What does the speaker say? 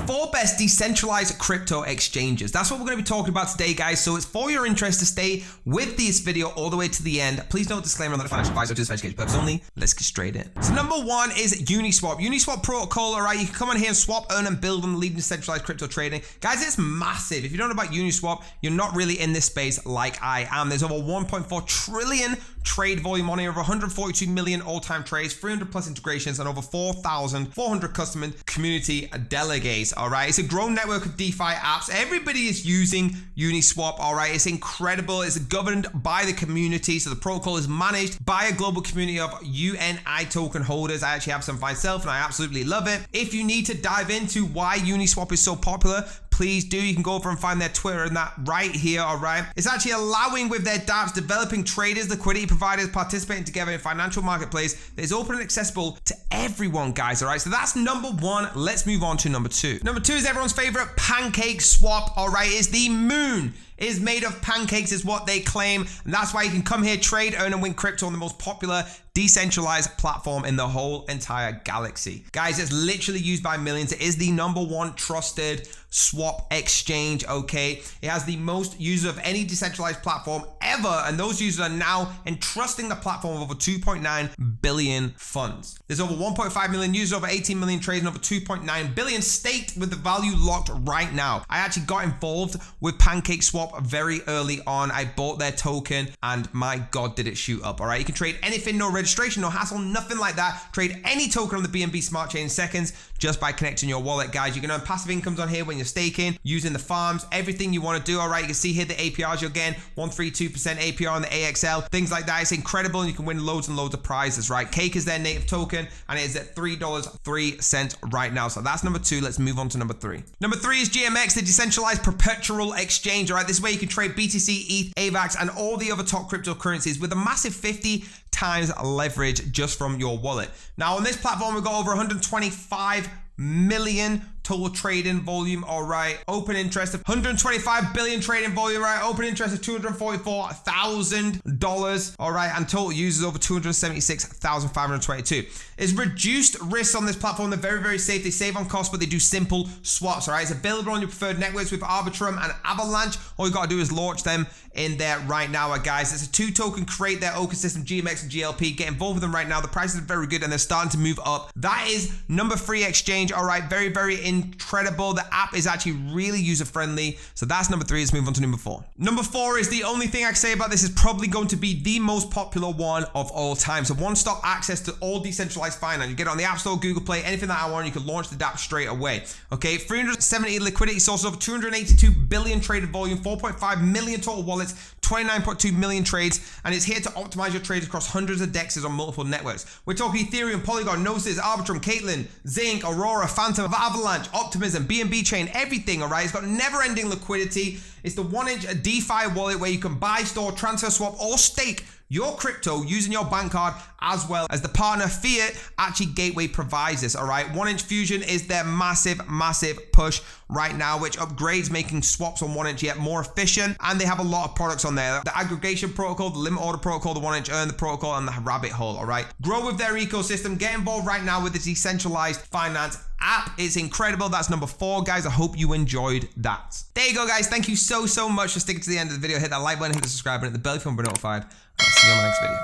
4 best decentralized crypto exchanges. That's what we're going to be talking about today, guys. So it's for your interest to stay with this video all the way to the end. Please note disclaimer on the financial advisor to this education purpose only. Let's get straight in. So number 1 is Uniswap. Uniswap protocol, all right? You can come on here and swap, earn, and build on the leading decentralized crypto trading. Guys, it's massive. If you don't know about Uniswap, you're not really in this space like I am. There's over 1.4 trillion trade volume on here, over 142 million all-time trades, 300 plus integrations, and over 4,400 custom community delegates. All right, it's a growing network of DeFi apps. Everybody is using Uniswap. All right, it's incredible. It's governed by the community, so the protocol is managed by a global community of UNI token holders. I actually have some myself, and I absolutely love it. If you need to dive into why Uniswap is so popular, please do. You can go over and find their Twitter and that right here, all right? It's actually allowing with their dApps, developing traders, liquidity providers, participating together in financial marketplace that is open and accessible to everyone, guys, all right? So that's number 1. Let's move on to number 2. Number 2 is everyone's favorite pancake swap, all right? It's the moon. It is made of pancakes is what they claim, and that's why you can come here, trade, earn, and win crypto on the most popular decentralized platform in the whole entire galaxy. Guys, it's literally used by millions. It is the number 1 trusted swap exchange, okay? It has the most users of any decentralized platform ever, and those users are now entrusting the platform with over 2.9 billion funds. There's over 1.5 million users, over 18 million trades, and over 2.9 billion staked with the value locked right now. I actually got involved with Pancake Swap very early on. I bought their token, and my God, did it shoot up, all right? You can trade anything, no registration, no hassle, nothing like that. Trade any token on the BNB Smart Chain in seconds just by connecting your wallet, guys. You can earn passive incomes on here when you're staking, using the farms, everything you want to do, all right? You can see here the APRs you're getting, 132% APR on the AXL, things like that. It's incredible, and you can win loads and loads of prizes, right? Cake is their native token, and it is at $3.03 right now. So that's number 2. Let's move on to number 3. Number 3 is GMX, the decentralized perpetual exchange, all right? This is where you can trade BTC, ETH, AVAX, and all the other top cryptocurrencies with a massive 50 times leverage just from your wallet. Now on this platform, we've got over 125 million total trading volume, all right? Open interest of 125 billion trading volume, right? Open interest of $244,000, all right? And total users over 276,522. It's reduced risks on this platform. They're very, very safe. They save on cost, but they do simple swaps, all right? It's available on your preferred networks with Arbitrum and Avalanche. All you gotta do is launch them in there right now, guys. It's a 2 token create their ecosystem, GMX and GLP. Get involved with them right now. The prices are very good, and they're starting to move up. That is number 3 exchange, all right? Very, very incredible. The app is actually really user-friendly. So that's number 3. Let's move on to number 4. Number 4 is the only thing I can say about this is probably going to be the most popular one of all time. So one-stop access to all decentralized finance. You get it on the App Store, Google Play, anything that I want, you can launch the dApp straight away. Okay, 370 liquidity sources, over 282 billion traded volume, 4.5 million total wallets, 29.2 million trades, and it's here to optimize your trades across hundreds of dexes on multiple networks. We're talking Ethereum, Polygon, Gnosis, Arbitrum, Caitlin, Zinc, Aurora, Phantom, Avalanche, Optimism, BNB Chain, everything, all right? It's got never-ending liquidity. It's the 1-inch DeFi wallet where you can buy, store, transfer, swap, or stake your crypto using your bank card, as well as the partner Fiat actually gateway provides this, all right? 1-inch Fusion is their massive push right now, which upgrades making swaps on 1-inch yet more efficient, and they have a lot of products on there. The aggregation protocol, the limit order protocol, the 1-inch earn the protocol, and the rabbit hole, all right? Grow with their ecosystem. Get involved right now with the decentralized finance app. It's incredible. That's number 4, guys. I hope you enjoyed that. There you go, guys. Thank you so much for sticking to the end of the video. Hit that like button, hit the subscribe button, hit the bell if you want to be notified. I'll see you on the next video.